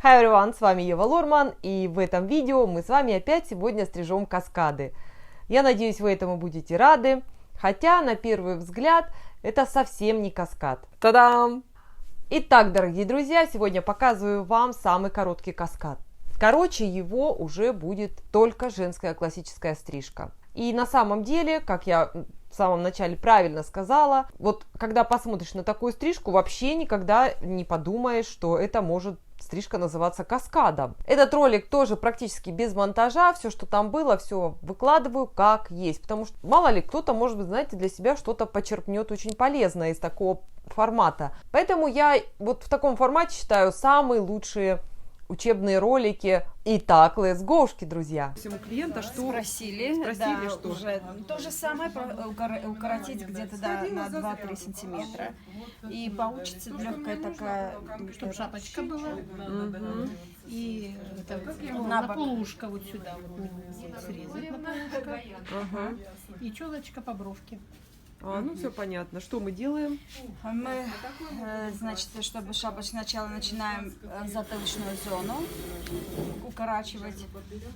Hi everyone, с вами Ева Лорман, и в этом видео мы с вами опять сегодня стрижем каскады. Я надеюсь, вы этому будете рады, хотя на первый взгляд это совсем не каскад. Та-дам! Итак, дорогие друзья, сегодня показываю вам самый короткий каскад. Короче его уже будет только женская классическая стрижка. И на самом деле, как я в самом начале правильно сказала, вот когда посмотришь на такую стрижку, вообще никогда не подумаешь, что это может стрижка называться каскадом. Этот ролик тоже практически без монтажа, все, что там было, все выкладываю как есть, потому что мало ли кто-то, может быть, знаете, для себя что-то почерпнет очень полезное из такого формата. Поэтому я вот в таком формате считаю самые лучшие учебные ролики. Итак, let's go, друзья. Всему клиента что Спросили, да, что? Уже то же самое, укоротить где-то на 2-3 сантиметра. И получится легкая такая... Чтобы шапочка была. И это, на полушка вот сюда вот срезать на полушка. И челочка по бровке. Ну все понятно. Что мы делаем? Мы, значит, чтобы шапочку сначала начинаем затылочную зону укорачивать,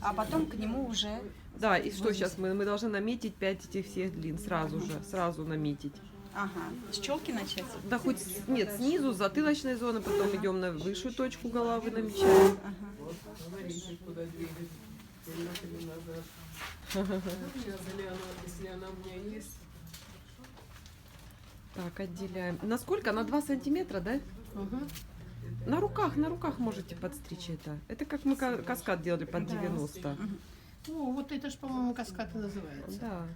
а потом к нему уже... Да, и что сейчас мы должны наметить 5 этих всех длин сразу наметить. Ага, с челки начать? Да хоть, нет, снизу, с затылочной зоны, потом идем на высшую точку головы, намечаем. Так, отделяем. На сколько? На 2 сантиметра, да? На руках можете подстричь это. Это как мы каскад делали под 90. Ну, вот это ж, по-моему, каскад и называется. Да.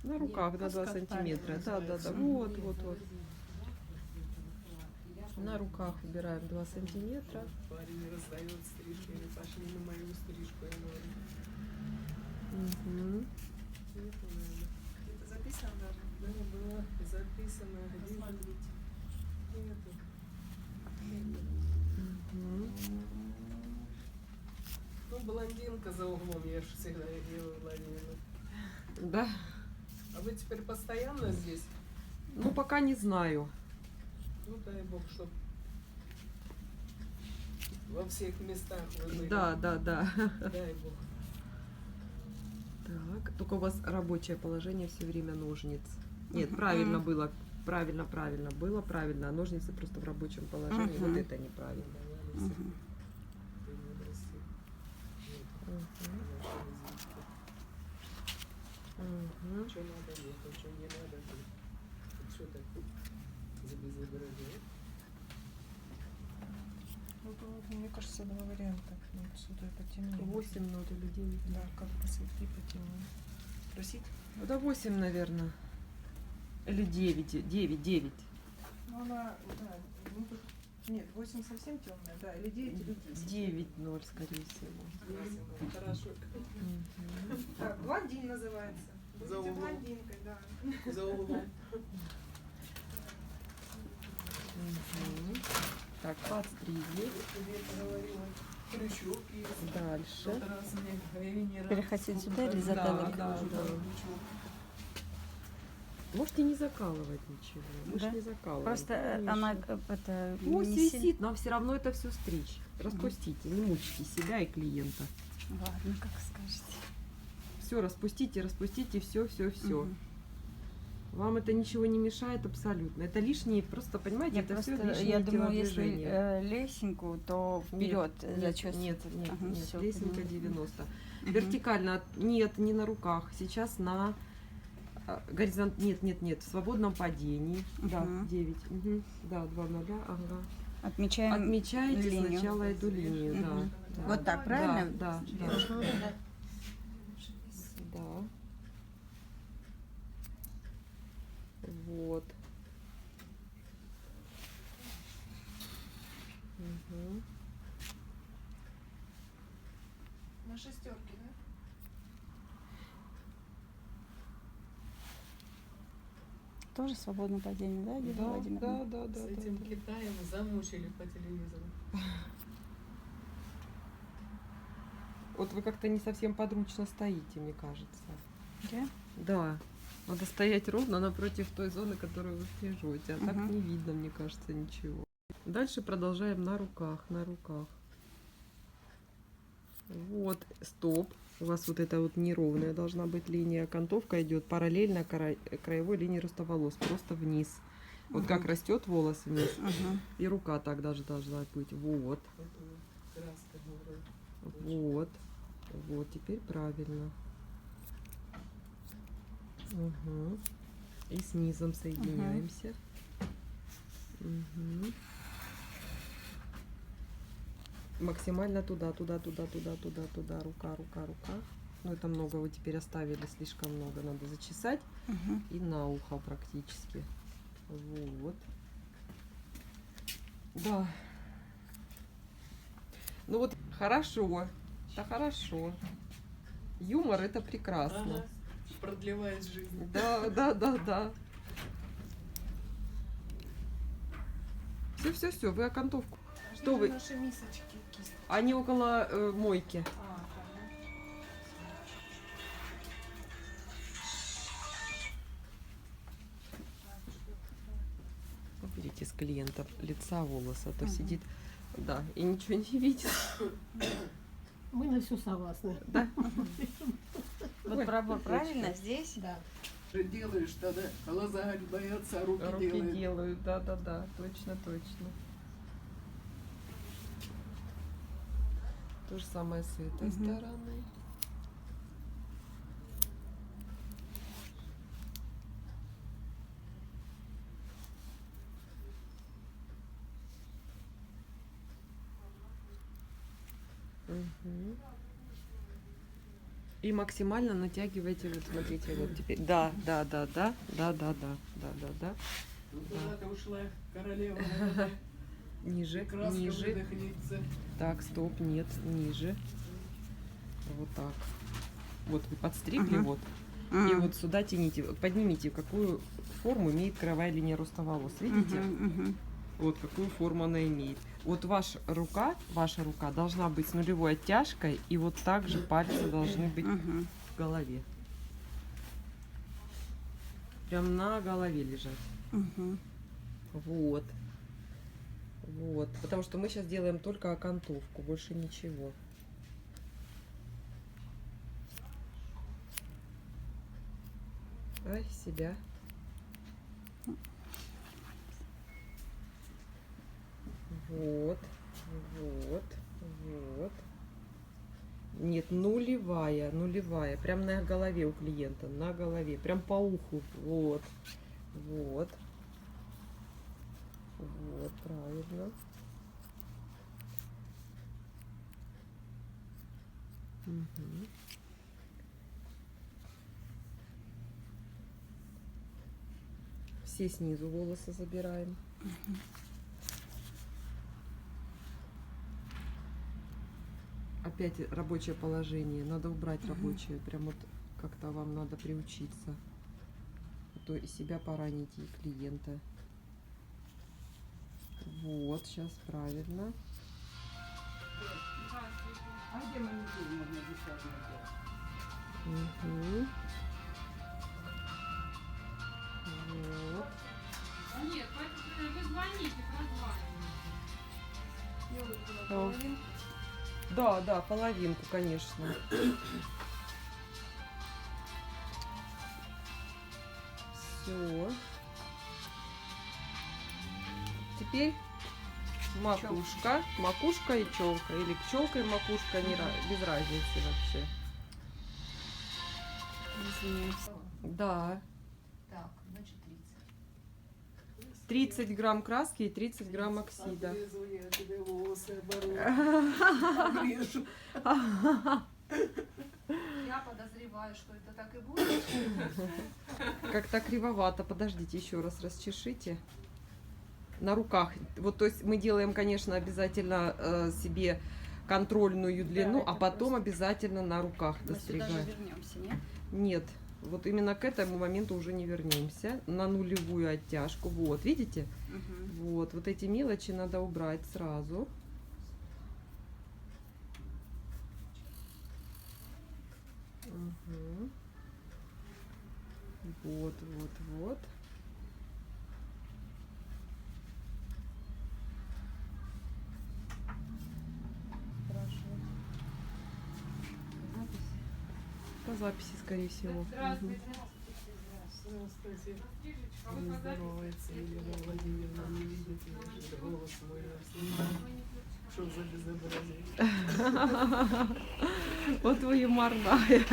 На руках на 2 сантиметра. Да. Вот. На руках убираем 2 сантиметра. Парень раздает стрижки, они пошли на мою стрижку, я говорю. Это записано даже? Да, было записано. Нету. Ну, блондинка за углом, я же всегда ее ловила. Да. А вы теперь постоянно здесь? Ну, пока не знаю. Ну, дай бог, чтоб во всех местах вы были. Да. Дай бог. Так, только у вас рабочее положение все время ножниц. Нет, правильно было. Правильно было, правильно. А ножницы просто в рабочем положении. Вот это неправильно. Что надо, нет, что не надо. Что так забезобразие? Мне кажется, два варианта. Сюда потемнее. 8 нот или 9. Да, как посветли потемнее. Просить? Да 8, наверное. Или 9. 9. Ну, она, да, ну, тут... Нет, 8 совсем темная, да, или 9, или 10. 9-0, скорее всего. Хорошо. Так, блондин называется. За Будете углом. блондинкой, да. За углом. Так, подстригли. Крючок есть. Дальше. Раз мне Перехотеть сюда или затылок? Да. Можете не закалывать ничего. Мы Да? ж не закалываем. Просто Конечно. она это... Пусть не висит, нам все равно это все стричь. Распустите, не мучите себя и клиента. Ладно, как скажете. Все, распустите, все. Мгм. Вам это ничего не мешает абсолютно. Это лишние, просто понимаете, Я это просто, все лишние я думаю, если телодвижения. лесенку, то вперед зачесывать. Нет, Ага, всё, лесенка поняла. 90. Мгм. Вертикально, нет, не на руках. Сейчас на горизонт, нет, в свободном падении. Да, Мгм. 9. Да, 2 0, ага. Отмечаем Отмечаете линию. сначала эту линию, да, Мгм. да. Вот так, правильно? Да. Вот. На шестерке, да? Тоже свободное падение, да, Ева Владимировна? Да. С этим Китаем замучили по телевизору. Вот вы как-то не совсем подручно стоите, мне кажется. Да? Да. Надо стоять ровно напротив той зоны, которую вы стрижете. А так Мгм. не видно, мне кажется, ничего. Дальше продолжаем на руках, Вот, стоп. У вас вот эта вот неровная должна быть линия. Окантовка идет параллельно краевой линии роста волос, просто вниз. Вот как растет волос вниз. И рука так даже должна быть. Вот. Краска говорю. Вот. Вот, теперь правильно. Угу. И с низом соединяемся. Угу. Максимально туда, туда, туда, туда, туда, туда. Рука, рука, рука. Ну, это много вы теперь оставили, слишком много. Надо зачесать. И на ухо практически. Вот. Да. Ну вот, хорошо. Да, хорошо. Юмор это прекрасно. Ага. Продлевает жизнь. Да, да, да, да. Все, все, все, вы окантовку. Что вы? Наши мисочки. Кисть. Они около мойки. Уберите с клиента лица волоса, а то сидит, да, и ничего не видит. Мы на все согласны. Да. Вот пробор правильно здесь? Да. Что делаешь тогда? Глаза боятся, а руки, Руки делают. делают, да, да, да, точно, точно. То же самое с этой стороны. Мгм. И максимально натягивайте, вот смотрите, вот теперь. Да, да, да, да, да, да, да, да, да, да. Ну куда ты ушла, королева? Надо Ниже, краска ниже. выдохнется. Так, стоп, нет, ниже. Вот так. Вот вы подстригли, вот. И вот сюда тяните, вот поднимите, какую форму имеет краевая линия роста волос. Видите? Вот какую форму она имеет. Вот ваша рука должна быть с нулевой оттяжкой, и вот так же пальцы должны быть в голове. Прям на голове лежать. Вот. Вот. Потому что мы сейчас делаем только окантовку, больше ничего. Ай, себя. Вот, вот, вот. Нет, нулевая, нулевая. Прям на голове у клиента, на голове. Прям по уху. Вот, вот. Вот, правильно. Угу. Все снизу волосы забираем. Опять рабочее положение. Надо убрать рабочее. Прям вот как-то вам надо приучиться. А то и себя пораните, и клиента. Вот, сейчас правильно. А где маникюр можно бесплатно делать? Угу. Вот. Нет, вы звоните, прозванивайте. Да, да, половинку, конечно. Все. Теперь макушка, макушка и челка, или челка и макушка, без разницы вообще. Да. Так, значит 30. 30 грамм краски и 30 грамм оксида. Отрезу я тебе волосы, обрежу. Я подозреваю, что это так и будет. Как-то кривовато. Подождите, еще раз расчешите. На руках. Вот, то есть мы делаем, конечно, обязательно себе контрольную длину, это а потом просто- обязательно на руках Мы сюда же достригаем. вернемся, нет? Нет, вот именно к этому моменту уже не вернемся. На нулевую оттяжку. Вот, видите? Вот, вот эти мелочи надо убрать сразу. Угу. Вот, вот, вот. Хорошо. по записи, скорее всего. Мгм. Кстати, не здоровается Елена Владимировна, не видит меня, что голос мой расслышан. Что за безобразие? Вот твою мордая.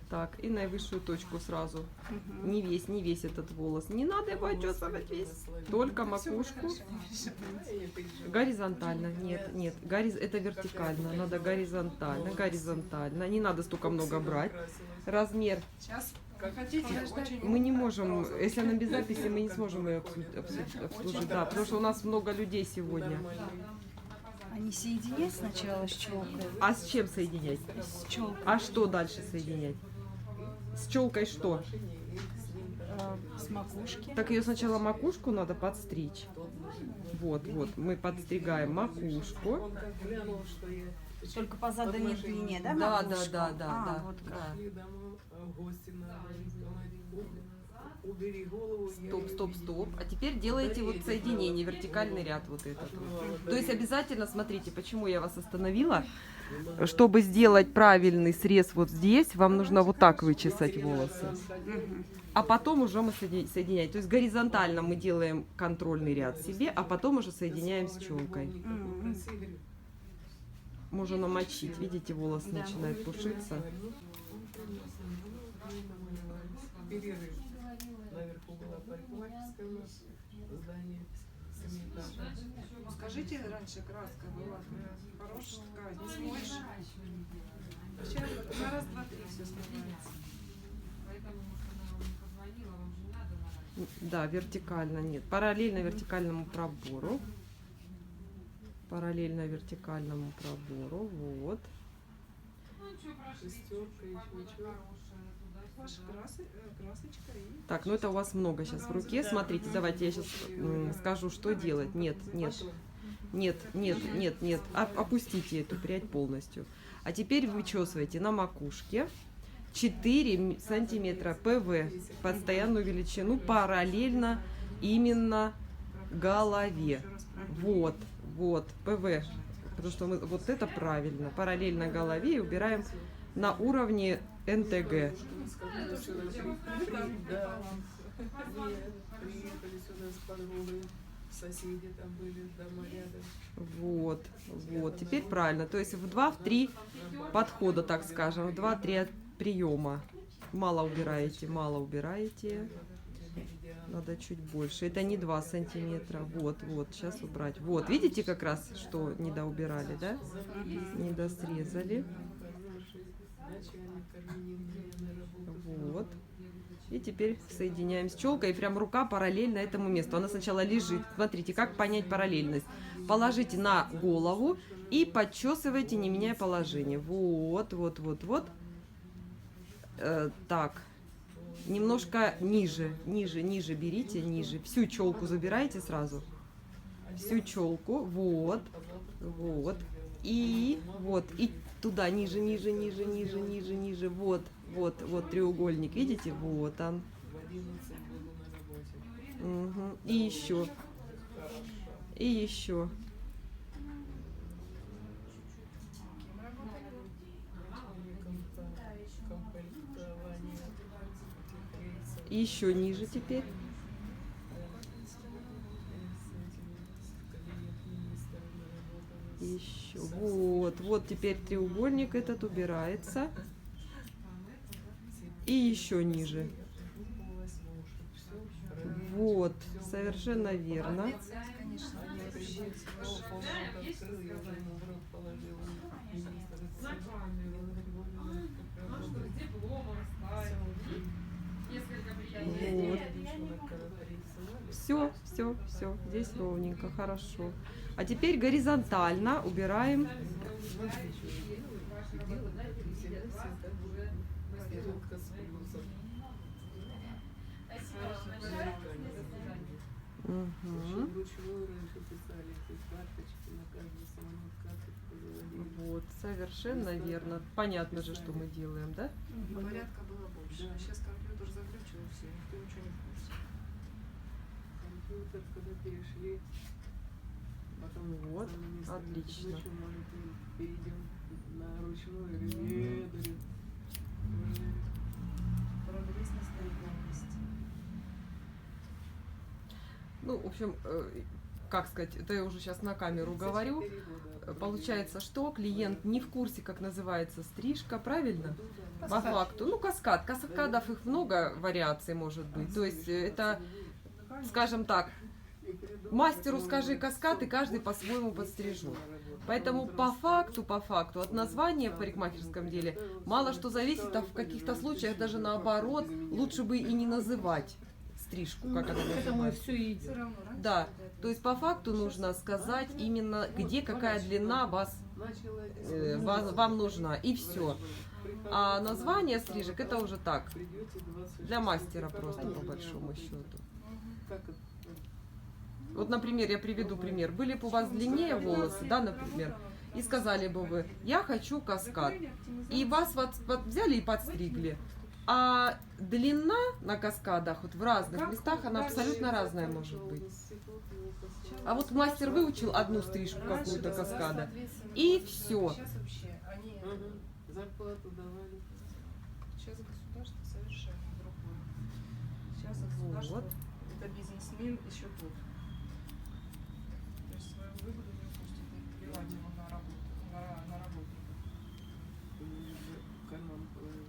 Так, и наивысшую точку сразу. Не весь этот волос. Не надо его отчесывать весь. Только макушку. Горизонтально. Нет. Это вертикально. Надо горизонтально. Не надо столько много брать. Размер. Сейчас, как хотите, очень... Мы не можем, если она без записи, мы не сможем ее обслужить. Да, потому что у нас много людей сегодня. Они соединять сначала с челкой. А с чем соединять? С челкой. А что дальше соединять? С челкой что? С макушки. Так ее сначала макушку надо подстричь. Вот, мы подстригаем макушку. Только по заданной длине, да? Да, макушка? да. Вот как. Пришли домой, гости на убери голову. Стоп. А теперь делаете вот соединение, вертикальный ряд вот этот. Вот. То есть обязательно, смотрите, почему я вас остановила. Чтобы сделать правильный срез вот здесь, вам нужно вот так вычесать волосы. А потом уже мы соединяем. То есть горизонтально мы делаем контрольный ряд себе, а потом уже соединяем с челкой. Можно намочить. Видите, волос начинает пушиться. Перерыв. Наверху была парикмахерская у нас, здание 7-этажное. Скажите, раньше краска была хорошая такая, не смоешь. Сейчас на раз, два, три все смывается. Да, вертикально нет. Параллельно вертикальному пробору. Вот. Шестерка, еще. Ваша красочка и... Так, ну это у вас много сейчас в руке. Смотрите, давайте я сейчас скажу, что делать. Нет. Опустите эту прядь полностью. А теперь вычесывайте на макушке 4 сантиметра ПВ, постоянную величину, параллельно именно голове. Вот, ПВ. Потому что мы, вот это правильно. Параллельно голове и убираем на уровне НТГ. Приехали сюда с подругой, соседи там были, дома рядом. Вот, теперь правильно. То есть в 2-3 подхода, так скажем, в 2-3 приема. Мало убираете. Надо чуть больше. Это не 2 сантиметра. Вот, сейчас убрать. Вот, видите как раз, что недоубирали, да? Недосрезали. Вот. И теперь соединяем с челкой. И прям рука параллельно этому месту. Она сначала лежит. Смотрите, как понять параллельность. Положите на голову и подчесывайте, не меняя положение. Вот. Так. Немножко ниже берите, ниже. Всю челку забирайте сразу. Всю челку. Вот. И туда ниже. Вот треугольник. Видите? Вот он. Угу. И еще. И еще ниже теперь. Еще. Вот теперь треугольник этот убирается. И еще ниже. Вот, совершенно верно. Вот. Все, здесь ровненько, хорошо. А теперь горизонтально убираем. Угу. Вот, совершенно верно. Понятно же, что мы делаем, да? Порядка было больше. Сейчас компьютер заглючил, все, никто ничего не в курсе. Компьютер, когда перешли Потом Вот, если отлично. захочу, может, и перейдем на ручную или Прогресс настоит на месте. Ну, в общем, как сказать, это я уже сейчас на камеру говорю. Получается, что клиент не в курсе, как называется стрижка, правильно? По факту. Ну, каскад. Каскадов их много вариаций может быть. То есть это, скажем так, мастеру скажи каскад, и каждый по-своему подстрижет. Поэтому по факту, от названия в парикмахерском деле мало что зависит, а в каких-то случаях даже наоборот, лучше бы и не называть стрижку, как она Поэтому и называется. все и идет. Да, то есть по факту нужно сказать именно, где какая длина вам нужна, и все. А название стрижек это уже так, для мастера просто по большому счету. Вот, например, я приведу пример. Были бы у вас длиннее волосы, да, например, и сказали бы вы, я хочу каскад, и вас вот взяли и подстригли. А длина на каскадах вот в разных местах, она абсолютно разная может быть. А вот мастер выучил одну стрижку какую-то каскада, и все. Сейчас вообще они... Зарплату давали. Сейчас государство совершенно другое. Сейчас государство, Вот. это бизнесмен еще тот. То есть свою выгоду не упустит и плевать его на работу, на работника. Карман положил.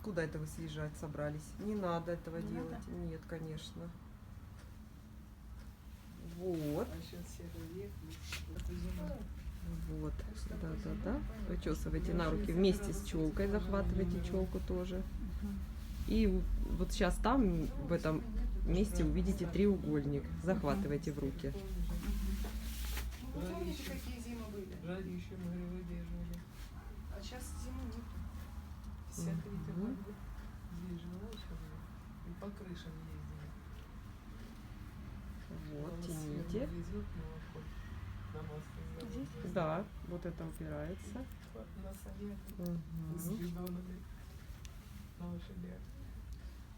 Куда это вы съезжать собрались? Не надо этого делать. Нет, конечно. Вот. А сейчас все доехали. Вот, да. Вычесывайте на руки вместе с челкой, захватывайте челку тоже. И вот сейчас там, в этом месте, увидите треугольник. Захватывайте в руки. Ну, вы помните, какие зимы были? Жарище мы выдерживали. А сейчас зимы нету. Вся третья вода. Здесь жила еще была. И по крышам ездили. Вот, Нас тяните. везет молоко. На масло. Да, вот это упирается. На санях. С Мгм. бидонами. На лошадях.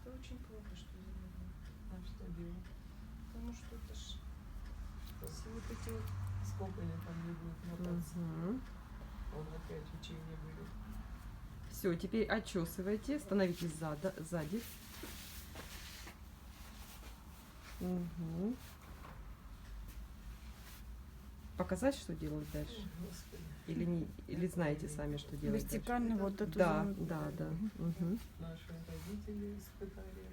Это очень плохо, что зимы было. А что делать? Потому что это ж все вот эти вот... Сколько они там не будут мотаться? Мгм. Он опять учения были. Все, теперь отчесывайте, становитесь сзади. Мгм. Показать, что делать дальше? Господи. Или знаете сами, что делать дальше? Вертикально вот эту Да, зону. да. Мгм. Наши родители испытали.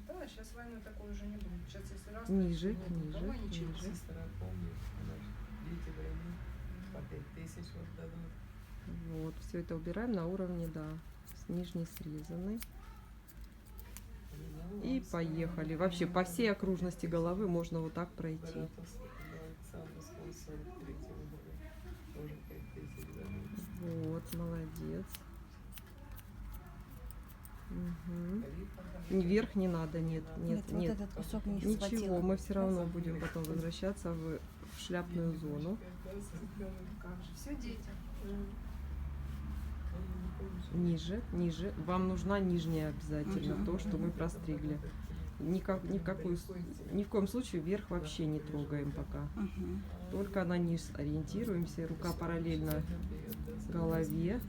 Да, сейчас войны такой уже не будет. Сейчас если раз... Ниже, ну, давай ниже, ничего. ниже. Сестра помнит, наши дети войны по 5000 вот дадут. Вот, все это убираем на уровне, да, с нижней срезанной. И поехали. Вообще по всей окружности головы можно вот так пройти. Александр с 43-го года. Тоже 5000 дадут. Вот, молодец. Мгм. Вверх не надо, нет. Вот этот кусок не Ничего, схватила. мы все равно будем потом возвращаться в шляпную зону. Как же, все дети. Ниже. Вам нужна нижняя обязательно, то, что мы простригли. Ни в коем случае вверх вообще не трогаем пока. Мгм. Только на низ ориентируемся, рука параллельно голове.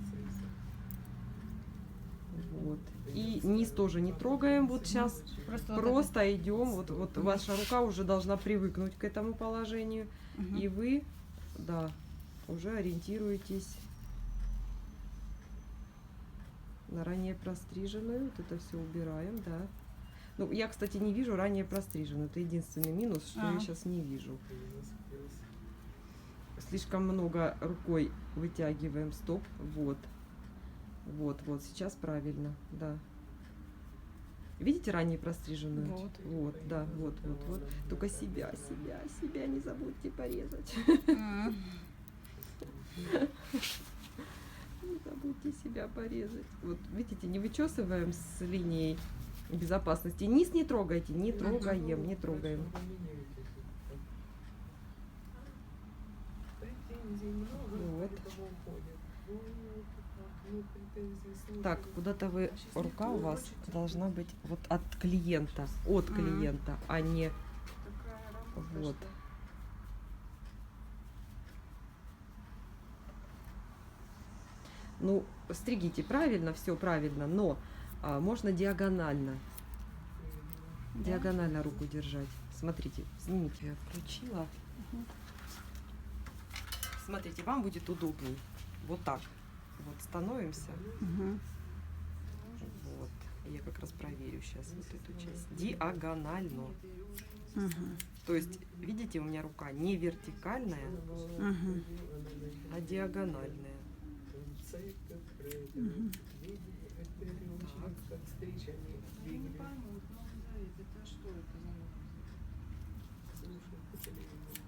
Вот. И низ тоже не трогаем вот сейчас. Просто идем. Вот ваша рука уже должна привыкнуть к этому положению. Мгм. И вы, да, уже ориентируетесь на ранее простриженную. Вот это все убираем, да. Ну, я, кстати, не вижу ранее простриженную. Это единственный минус, что я сейчас не вижу. Слишком много рукой вытягиваем. Стоп. Вот. Вот. Сейчас правильно, да. Видите ранее простриженную? Вот, да, вот. Только себя не забудьте порезать. М. Не забудьте себя порезать. Вот, видите, не вычесываем с линией безопасности. Низ не трогайте, не трогаем. Вот. Так, куда-то рука у вас должна быть вот от клиента, а не Такая работа, вот. что Ну, стригите правильно, все правильно, но можно диагонально. Диагонально руку держать. Смотрите, снимите, я включила. Смотрите, вам будет удобней. Вот так. Вот становимся. Мгм. Вот. Я как раз проверю сейчас вот эту часть. Диагонально. Мгм. То есть, видите, у меня рука не вертикальная, Мгм. а диагональная. Мгм. Как встреча, они Я не видели. пойму, вот Новый Завет, это что это за новость? Слушай, по телевизору.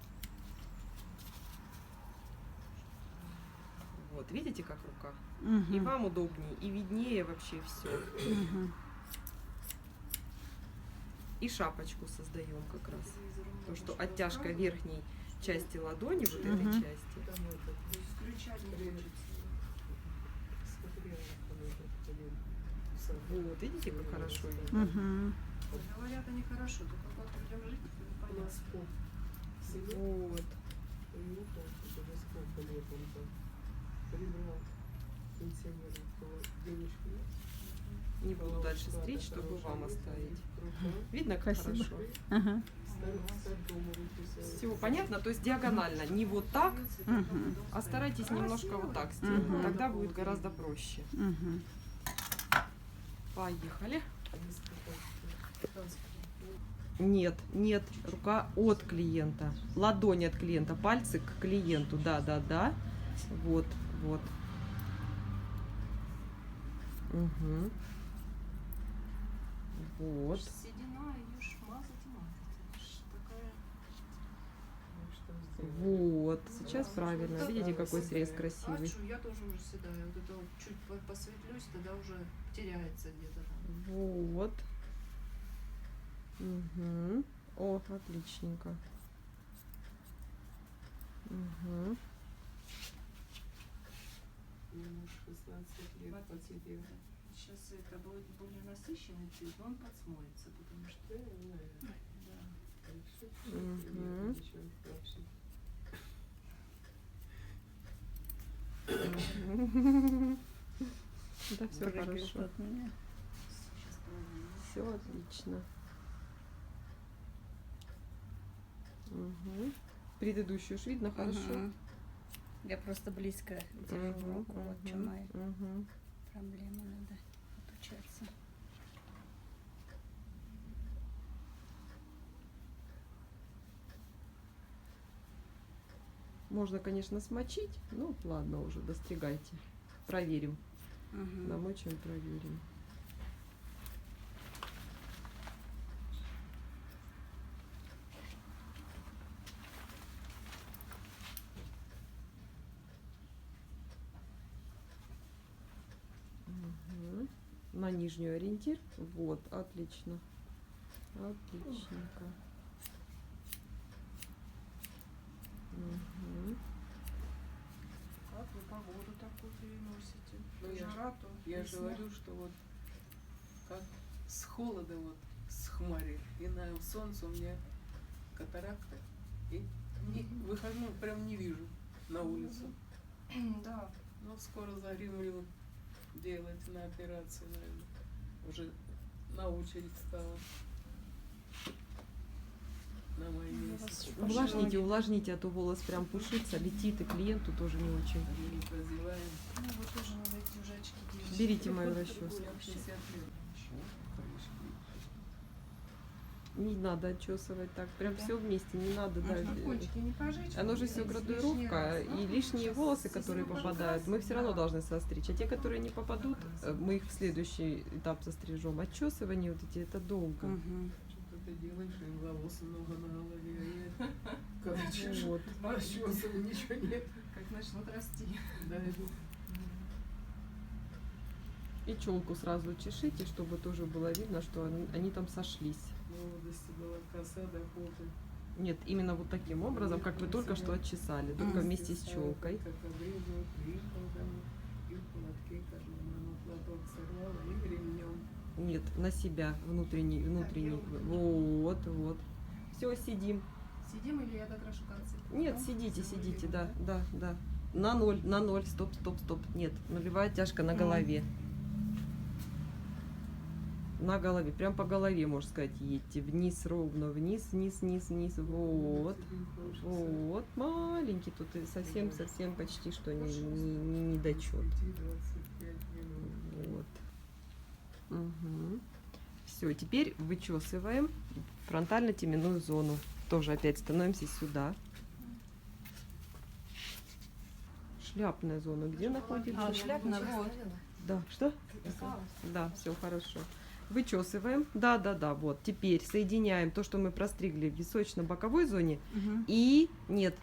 Вот, видите, как рука? И Мгм. вам удобнее, и виднее вообще все. Мгм. И шапочку создаем как раз. Телевизор много То, что что оттяжка рассказывает, верхней части ладони, вот этой Мгм. части. Там это, то есть включать не хочется. смотрела, там это, в саду. Вот, видите, как хорошо видно? Мгм. Говорят, они хорошо, только как людям жить, то У непонятно. нас поп сидел, Вот. приехал, это же сколько лет он там, прибрал пенсионеров, девочку. Не буду дальше стричь, чтобы вам оставить. Круто. Видно, как Спасибо. хорошо? Ага. Стать дома выписывать. Все понятно? То есть диагонально. Не вот так, Мгм. а старайтесь немножко вот так сделать. Мгм. Тогда будет гораздо проще. Мгм. Поехали. Несколько Нет, нет, рука от клиента. Ладонь от клиента, пальцы к клиенту. Да, да, да. Вот, вот. Угу. Вот. Седина, ее ж мазать и мазать. Это ж такая... что сделать. Вот. Сейчас Да, правильно. вот Видите, так какой срез седая. красивый. А что, я тоже уже седая. Вот это вот чуть посветлюсь, тогда уже теряется где-то там. Вот. Угу. О, отличненько. Угу. Ему уж 16 лет посидел. Сейчас это будет более насыщенный цвет, но он подсмоется, потому что... Да, я знаю. Да. Мгм. Ничего вообще. Да, все Прыгает хорошо. от меня. Сейчас проверим. Все отлично. Угу. Предыдущую ж видно хорошо. Мгм. Я просто близко держу Мгм, руку, вот в чем моя мгм. проблема, надо отучаться. Можно, конечно, смочить. Ну, ладно, уже достригайте. Проверим. Мгм. Намочим, проверим. Мгм. На нижнюю ориентир. Вот, отлично. Отличненько. Мгм. Как вы погоду такую переносите? Ну, То я ж- жара, то Я же весна. говорю, что вот как с холода, вот с хмари, и на солнце у меня катаракта, и выхожу, прям не вижу на улицу. Да. Ну, скоро загремлю делать на операции, наверное. Уже на очередь стала. На май месяц. Увлажните, увлажните, а то волос прям пушится, летит, и клиенту тоже не очень. Мы не прозеваем. Ну, вот тоже надо эти уже очки делать. Берите мою Другой расческу. 60 лет. Не надо отчесывать так, прям все вместе, не надо, да. Можно кончики не пожечь. Оно же все лишний градуировка, раз, и ну, лишние сейчас волосы, если которые мы попадают, мы все равно да. должны состричь. А те, которые не попадут, мы их в следующий этап сострижем. Отчесывание вот эти, это долго. Мгм. Что ты делаешь, и волос много на голове, а я короче, Вот. расчесываю, ничего нет. Как начнут расти. Да, иду. И челку сразу чешите, чтобы тоже было видно, что они там сошлись. В молодости была коса до пота. Нет, именно вот таким образом, как вы только что отчесали, только вместе с челкой. Как обрезал, приехал домой, и в платке, как мама платок сорвала, и ремнем. Нет, на себя, внутренний. Вот, вот. Все, сидим. Сидим или я докрашу концы? Нет, сидите, да, да, да. на ноль, стоп, нет, нулевая оттяжка на голове. На голове, прям по голове, можно сказать, едьте, вниз ровно, вниз, вот, маленький, тут и совсем почти что не недочет. Вот. Угу. Все, теперь вычесываем фронтально-теменную зону. Тоже опять становимся сюда. Шляпная зона где находится? Шляпная, вот. Да, что? Да, все хорошо. Вычесываем. Да, вот. Теперь соединяем то, что мы простригли в височно-боковой зоне. И нет.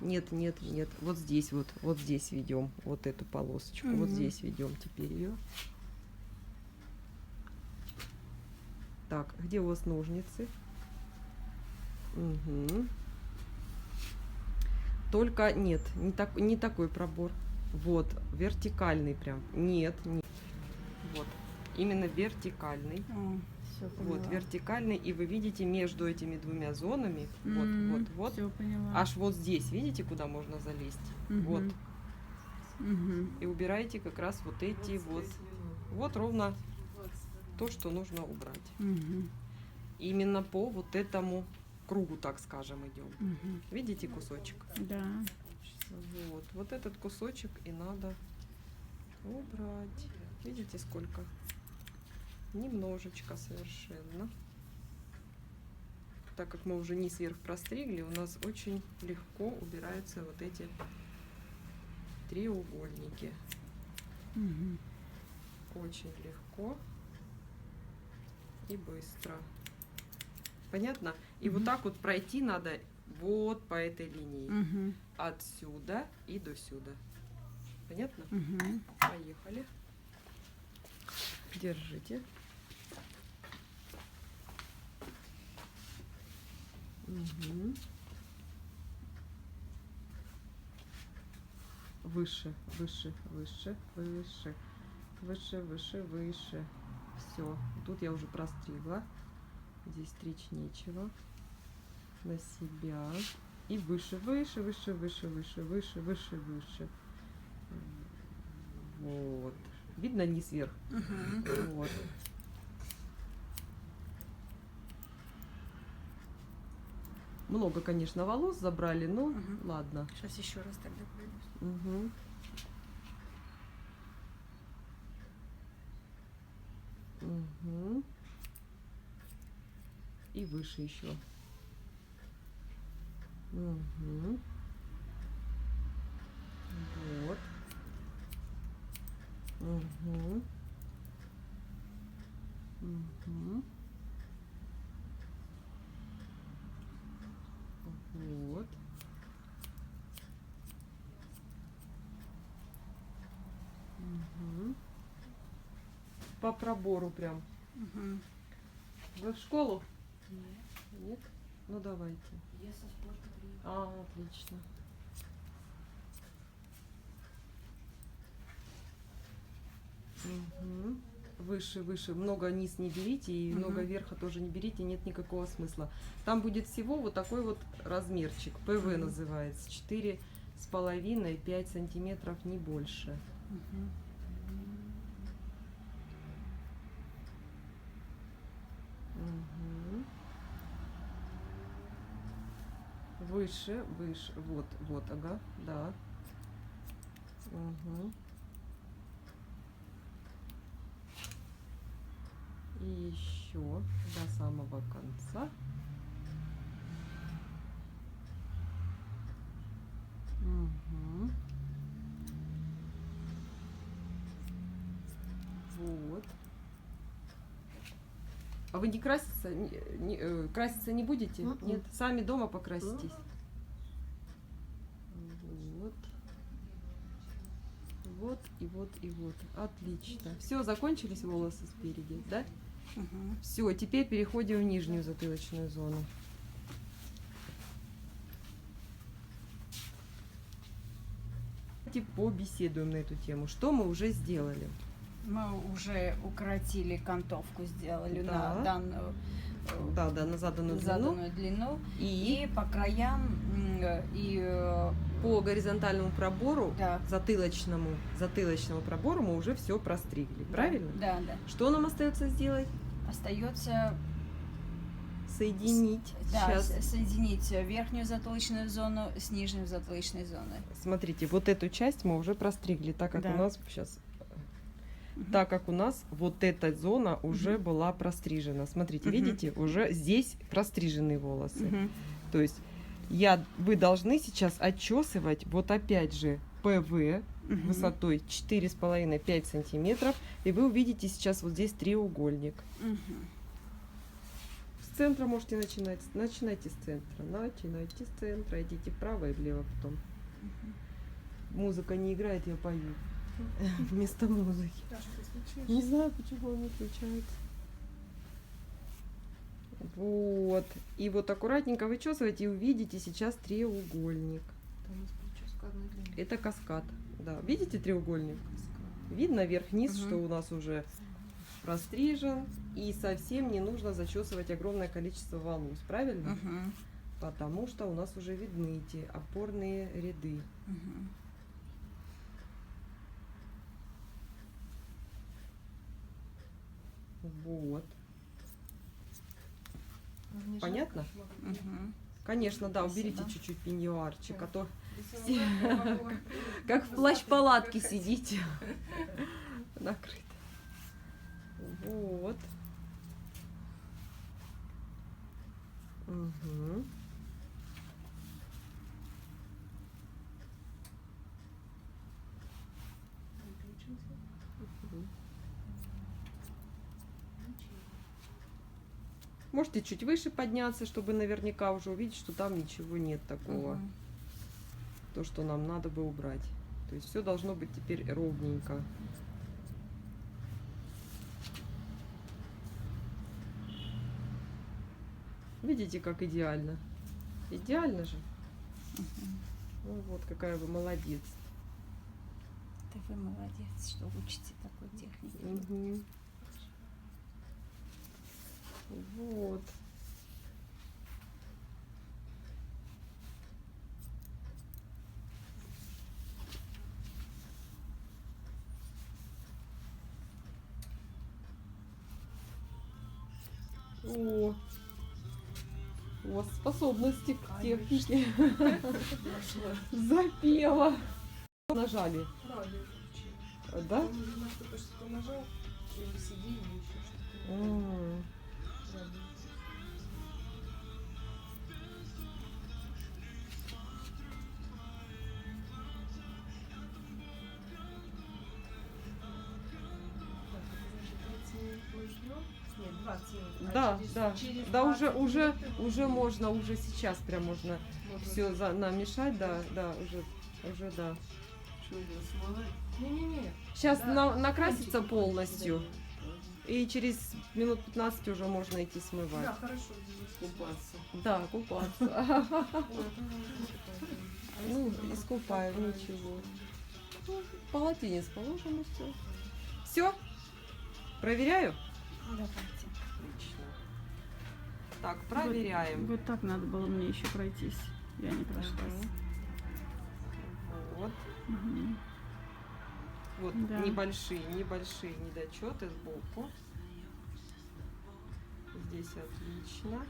Вот здесь ведем вот эту полосочку. Вот здесь ведем теперь ее. Так, где у вас ножницы? Угу. Только нет, не такой пробор. Вот, вертикальный прям. Нет. Вот, именно вертикальный. Вот, вертикальный. И вы видите между этими двумя зонами, вот. Все поняла. Аж вот здесь, видите, куда можно залезть? Вот. И убираете как раз вот эти вот ровно то, что нужно убрать. Именно по вот этому кругу, так скажем, идем. Видите кусочек? Да. Вот этот кусочек и надо убрать. Видите, сколько? Немножечко совершенно. Так как мы уже низ вверх простригли, у нас очень легко убираются вот эти треугольники. Очень легко и быстро. Понятно? И вот так вот пройти надо вот по этой линии. Отсюда и до сюда. Понятно? Поехали. Держите. Выше. Все. Тут я уже простригла. Здесь стричь нечего. На себя. И выше. Вот. Видно низ вверх? Вот. Много, конечно, волос забрали, но ладно. Сейчас еще раз тогда пройдусь. И выше еще. Вот. Вот. По пробору прям. Вы в школу? Нет? Ну давайте. Я со спорта приехала. Отлично. Выше. Много низ не берите и много верха тоже не берите, нет никакого смысла. Там будет всего вот такой вот размерчик. ПВ называется. 4,5-5 сантиметров, не больше. Выше. Вот, ага, да. И еще до самого конца. Вот. А вы не краситься, краситься не будете? Нет, сами дома покраситесь. Вот. Вот. Отлично. Все, закончились волосы спереди, да? Все, теперь переходим в нижнюю затылочную зону. Давайте побеседуем на эту тему. Что мы уже сделали? Мы уже укоротили кантовку, сделали Да. на данную Да, на заданную длину. заданную длину. И И по краям, по горизонтальному пробору, да. затылочному пробору мы уже все простригли, правильно? Да, да. Что нам остается сделать? Остается Соединить. Сейчас. соединить верхнюю затылочную зону с нижней затылочной зоной. Смотрите, вот эту часть мы уже простригли, так как Да. у нас сейчас, Мгм. так как у нас вот эта зона уже была прострижена. Смотрите, Мгм. видите, уже здесь простриженные волосы. Мгм. То есть вы должны сейчас отчесывать вот опять же ПВ Мгм. высотой 4,5-5 сантиметров, и вы увидите сейчас вот здесь треугольник. Мгм. С центра можете начинать. Начинайте с центра. Начинайте с центра. Идите вправо и влево потом. Музыка не играет, я пою. Вместо музыки. Не знаю, почему он не включается. Вот. И вот аккуратненько вычесывайте и увидите сейчас треугольник. Там у нас прическа одной длины. Это каскад. Да. Видите треугольник? Видно вверх-вниз, Мгм. что у нас уже прострижен. И совсем не нужно зачесывать огромное количество волос. Правильно? Мгм. Потому что у нас уже видны эти опорные ряды. Мгм. Вот. Не Понятно? жалко, Мгм. Конечно, да, уберите Спасибо. чуть-чуть пеньюарчик, а то Если он так было, как в плащ-палатке сидите. Накрыто. Вот. Угу. Можете чуть выше подняться, чтобы наверняка уже увидеть, что там ничего нет такого. Мгм. То, что нам надо бы убрать. То есть все должно быть теперь ровненько. Видите, как идеально? Идеально же. Мгм. Ну вот, какая вы молодец. Да вы молодец, что учите такой технике. Мгм. Вот. О, у вас способности к технике. Запела. Нажали. радио включили. Да? Он, видимо, кто-то что-то нажал, или CD, или еще что-то. М. Радио. Так, это значит 30 минут мы ждем? Нет, 20 минут. А Да, через- да. через Да, 20 уже минут можно, уже сейчас прям можно можно все намешать, да, уже да. Что это, смолой? Не-не-не. Сейчас Да, накрасится кончики. полностью, и через минут 15 уже можно идти смывать. Да, хорошо. Купаться. Да, купаться. Ой, это можно такое. Ну, искупаем, ничего. Ну, полотенец положим и все. Все? Проверяю? Давайте. Отлично. Так, проверяем. Вот так надо было мне еще пройтись. Я не прошлась. Вот. Мгм. Вот Да. небольшие недочеты сбоку. Здесь отлично.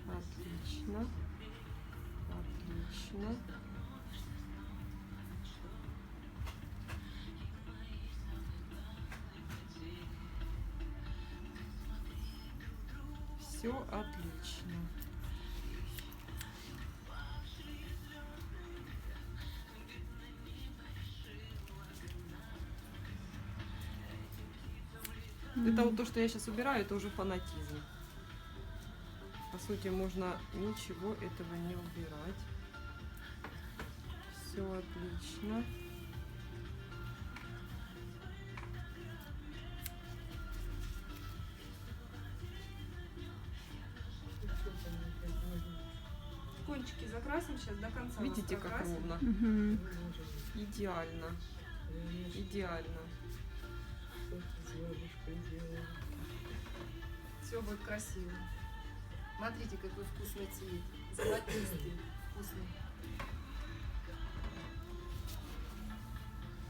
Отлично. Отлично. Все отлично. Это вот то, что я сейчас убираю, это уже фанатизм. По сути, можно ничего этого не убирать. Все отлично. Кончики закрасим сейчас до конца. Видите, нас как прокрасим. ровно? Мгм. Идеально. Идеально. бабушка делает. Все будет красиво. Смотрите, какой вкусный цвет. Золотистый, вкусный.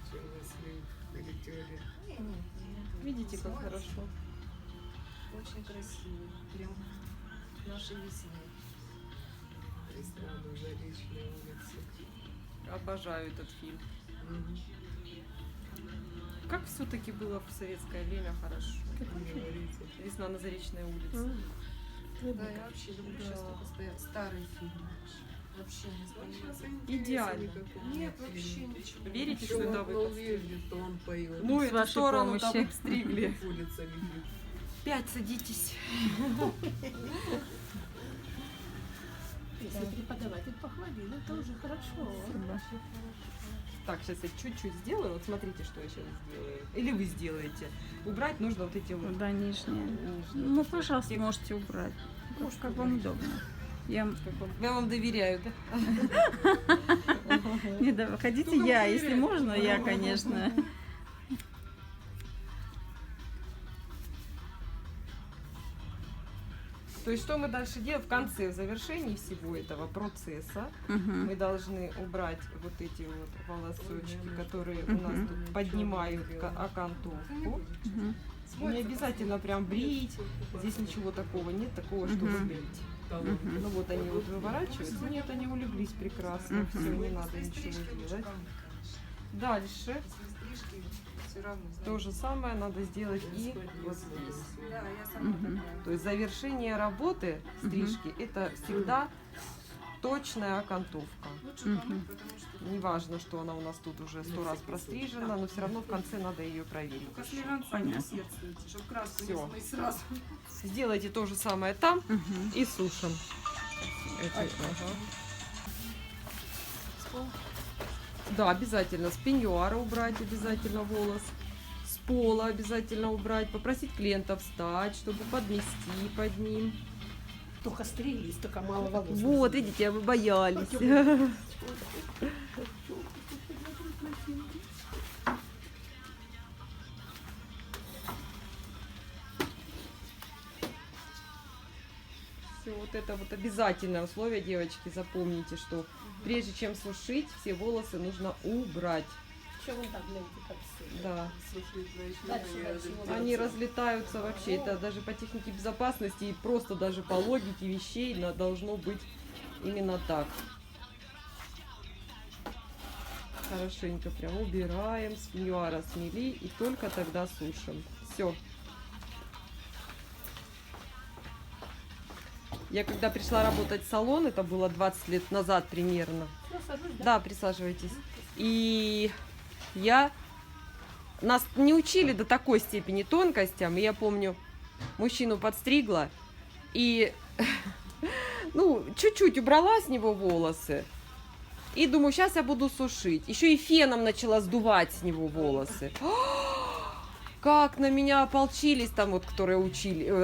Что у вас налетели? Видите, как хорошо. Очень красивый. Прям наши весны. Весна на Заречной улице. Обожаю этот фильм. Мгм. Как все-таки было в советское время хорошо. Не говорите. Весна на Заречной улице. Да, я вообще люблю сейчас только старые фильмы. Вообще не Сейчас вспоминаю. Идеально. никакого Нет, фильма. вообще ничего. Верите, Еще что это он вы? ездит, то он поет. Ну, С эту вашей сторону там помощью. подстригли. Улица лежит. 5 садитесь. Если преподаватель похвалил, это уже хорошо. Так, сейчас я чуть-чуть сделаю. Вот смотрите, что я сейчас сделаю. Или вы сделаете. Убрать нужно вот эти вот. Да, нижнее. нижние. Ну, пожалуйста, можете убрать. Как вам удобно. Я Я вам доверяю, да? не да, хотите я, если можно, я, конечно. То есть что мы дальше делаем? В конце, в завершении всего этого процесса Мгм. мы должны убрать вот эти вот волосочки, которые у нас тут поднимают окантовку. Мгм. Не обязательно прям брить. Здесь ничего такого нет, такого, чтобы Мгм. брить. Мгм. Ну вот они вот выворачиваются. Нет, они улеглись прекрасно. Мгм. Все, не надо ничего делать. Дальше Стрижки все равно. то же самое надо сделать и вот здесь. Да, я сама Мгм. такая. То есть завершение работы стрижки это всегда точная окантовка. Лучше Мгм. помыть, потому что Неважно, что она у нас тут уже 100 раз прострижена, но все равно в конце надо ее проверить. только слегонца Понятно. усердствуйте, чтобы краску не Всё. смыть сразу. Сделайте то же самое там Мгм. и сушим. Ага. Да, обязательно. С пеньюара убрать обязательно волос. С пола обязательно убрать. Попросить клиента встать, чтобы подмести под ним. Только стрелись, только мало волос. Вот, видите, вы боялись. Все, вот это вот обязательное условие, девочки, запомните, что прежде чем сушить, все волосы нужно убрать. Что вон так, гляньте, как все. Да. Сушить начнем, Дальше, и дальше. разлетятся. Они разлетаются вообще, это даже по технике безопасности и просто даже по логике вещей должно быть именно так. Хорошенько прям убираем, с пеньюара смели и только тогда сушим. Все. Я когда пришла работать в салон, это было 20 лет назад примерно. Всё, сажусь, да? Да, присаживайтесь. И нас не учили до такой степени тонкостям. И я помню, мужчину подстригла и ну, чуть-чуть убрала с него волосы. И думаю, сейчас я буду сушить. Еще и феном начала сдувать с него волосы. Как на меня ополчились там вот, которые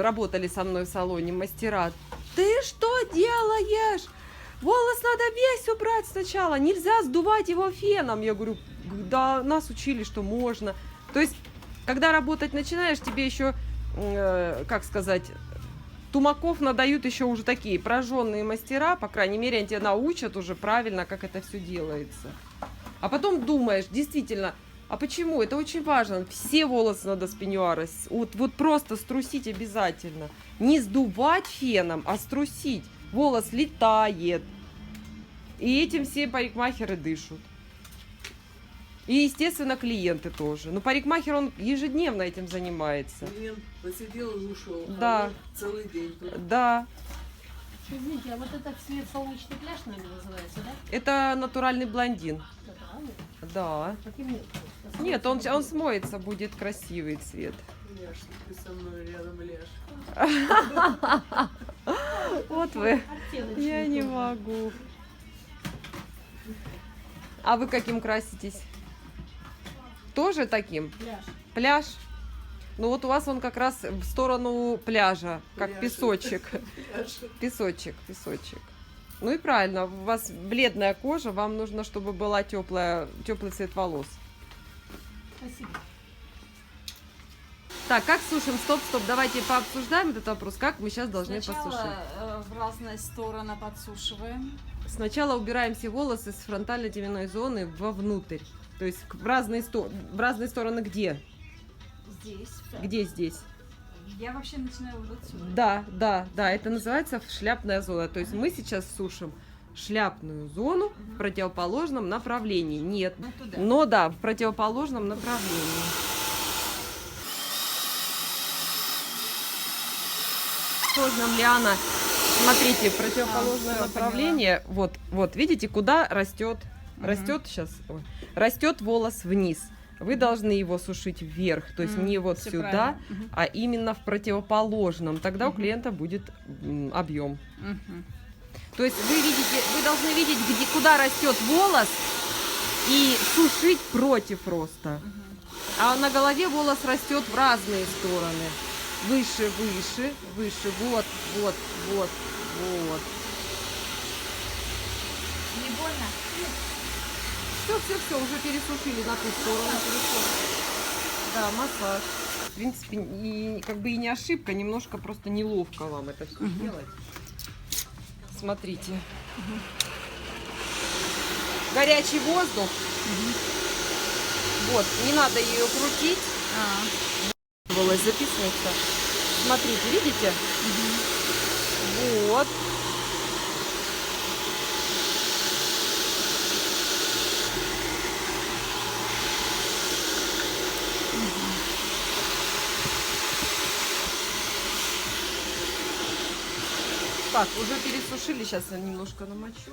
работали со мной в салоне, мастера. Ты что делаешь? Волос надо весь убрать сначала. Нельзя сдувать его феном. Я говорю, да, нас учили, что можно. То есть, когда работать начинаешь, тебе еще, как сказать, тумаков надают еще уже такие прожженные мастера. По крайней мере, они тебя научат уже правильно, как это все делается. А потом думаешь, действительно, а почему? Это очень важно. Все волосы надо с пеньюара. Вот просто струсить обязательно. Не сдувать феном, а струсить. Волос летает. И этим все парикмахеры дышат. И, естественно, клиенты тоже. Но парикмахер, он ежедневно этим занимается. Клиент посидел и ушел. Да. А вы целый день тут. Да, Извините, а вот этот цвет солнечный пляж, наверное, называется, да? это натуральный блондин. Натуральный? Да. Таким нет просто. Нет, он смоется, будет красивый цвет. Ляж, ты со мной рядом ляж. Вот вы. Оттеночный Я не тоже. могу. А вы каким краситесь? Тоже таким? Пляж. Пляж? Ну вот у вас он как раз в сторону пляжа, как Пляж. песочек. Песочек. Ну и правильно, у вас бледная кожа, вам нужно, чтобы была теплый цвет волос. Спасибо. Так, как сушим? Стоп, давайте пообсуждаем этот вопрос. Как мы сейчас должны посушить? Сначала в разные стороны подсушиваем. Сначала убираем все волосы с фронтально-теменной зоны вовнутрь. То есть в разные стороны где? Здесь. Где здесь? Я вообще начинаю вот отсюда. Да, это называется шляпная зона. То есть мы сейчас сушим шляпную зону в противоположном направлении. Нет, Ну, туда. но да, в противоположном направлении. Тоже нам Лиана, смотрите, противоположное всё, направление. Вот, видите, куда растет волос вниз. Вы должны его сушить вверх, то есть не вот всё сюда, правильно. Мгм. а именно в противоположном. Тогда у клиента будет объем. Мгм. То есть вы должны видеть, куда растет волос, и сушить против роста. А на голове волос растет в разные стороны. Выше. Вот. Не больно? Все, уже пересушили на ту сторону. Да, массаж. В принципе, и не ошибка, немножко просто неловко вам это все делать. Смотрите. Горячий воздух. Вот, не надо ее крутить. Волос записывается. Смотрите, видите? Вот. Так, уже пересушили, сейчас я немножко намочу.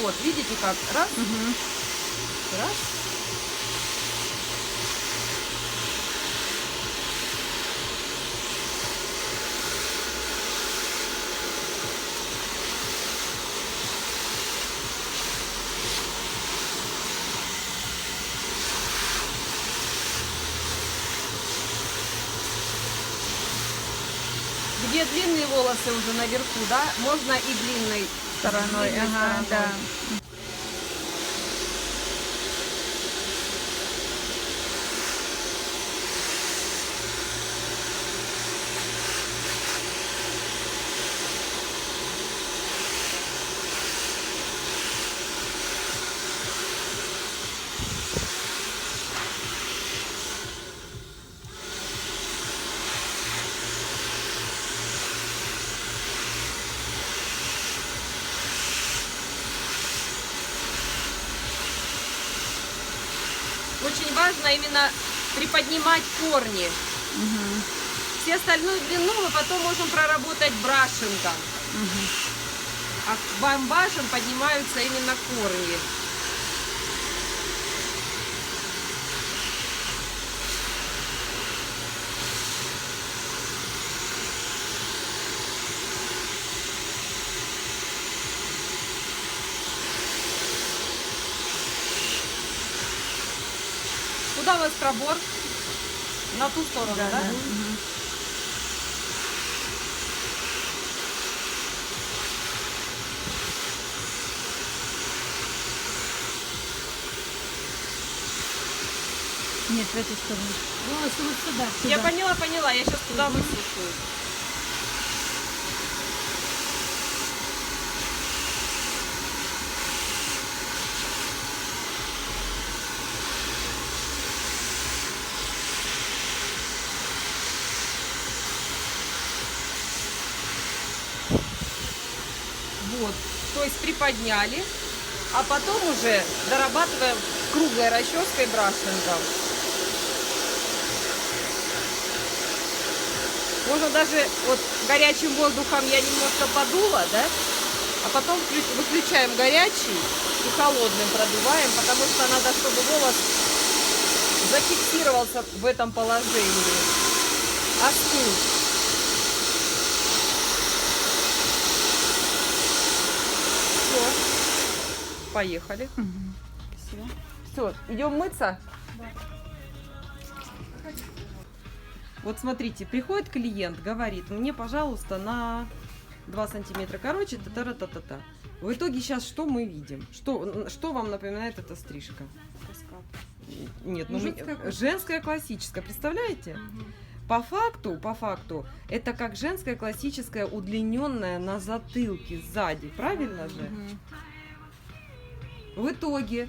Вот, видите как? Раз. Раз. Где длинные волосы уже наверху, да, можно и длинной Стороной, длинной ага, стороной. да. Очень важно именно приподнимать корни. Все остальную длину мы потом можем проработать брашингом. А бамбашем поднимаются именно корни. Куда у вас пробор? На ту сторону, да? Нет, в эту сторону. Волосы вот сюда. Я поняла, я сейчас туда высушу. Вот, то есть приподняли, а потом уже дорабатываем круглой расческой брашингом. Можно даже вот горячим воздухом я немножко подула, да? А потом выключаем горячий и холодным продуваем, потому что надо, чтобы волос зафиксировался в этом положении. Остыл. Все. Поехали. Все, идем мыться? Вот смотрите, приходит клиент, говорит, мне, пожалуйста, на 2 сантиметра короче, та-та-та-та-та. В итоге сейчас что мы видим? Что вам напоминает эта стрижка? Нет, ну женская классическая, представляете? По факту, это как женская классическая удлиненная на затылке сзади, правильно же? В итоге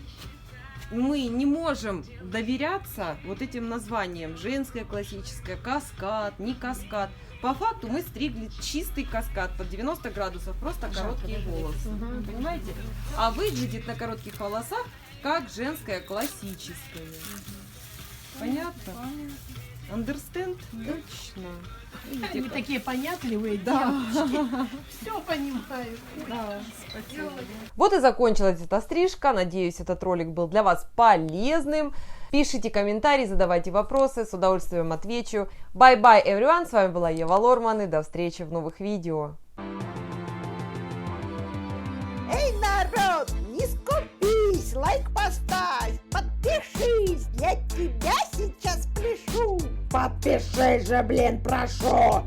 мы не можем доверяться вот этим названиям: женская классическая, каскад, не каскад. По факту мы стригли чистый каскад под 90 градусов, просто короткие волосы. Понимаете? А выглядит на коротких волосах как женская классическая. Понятно? Understand? Точно. Они такие понятливые, да. Все понимают. Да, спасибо. Вот и закончилась эта стрижка. Надеюсь, этот ролик был для вас полезным. Пишите комментарии, задавайте вопросы, с удовольствием отвечу. Bye-bye, everyone. С вами была Ева Лорман, и до встречи в новых видео. Эй, народ, не скупись, лайк поставь, подпишись, я тебя сейчас пляшу. Подпишись же, блин, прошу.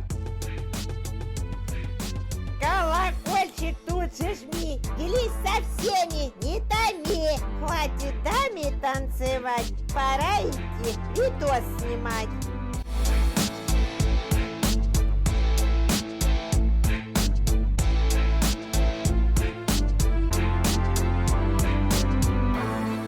Колокольчик тут же жми, делись со всеми, не томи. Хватит даме танцевать, пора идти видос снимать.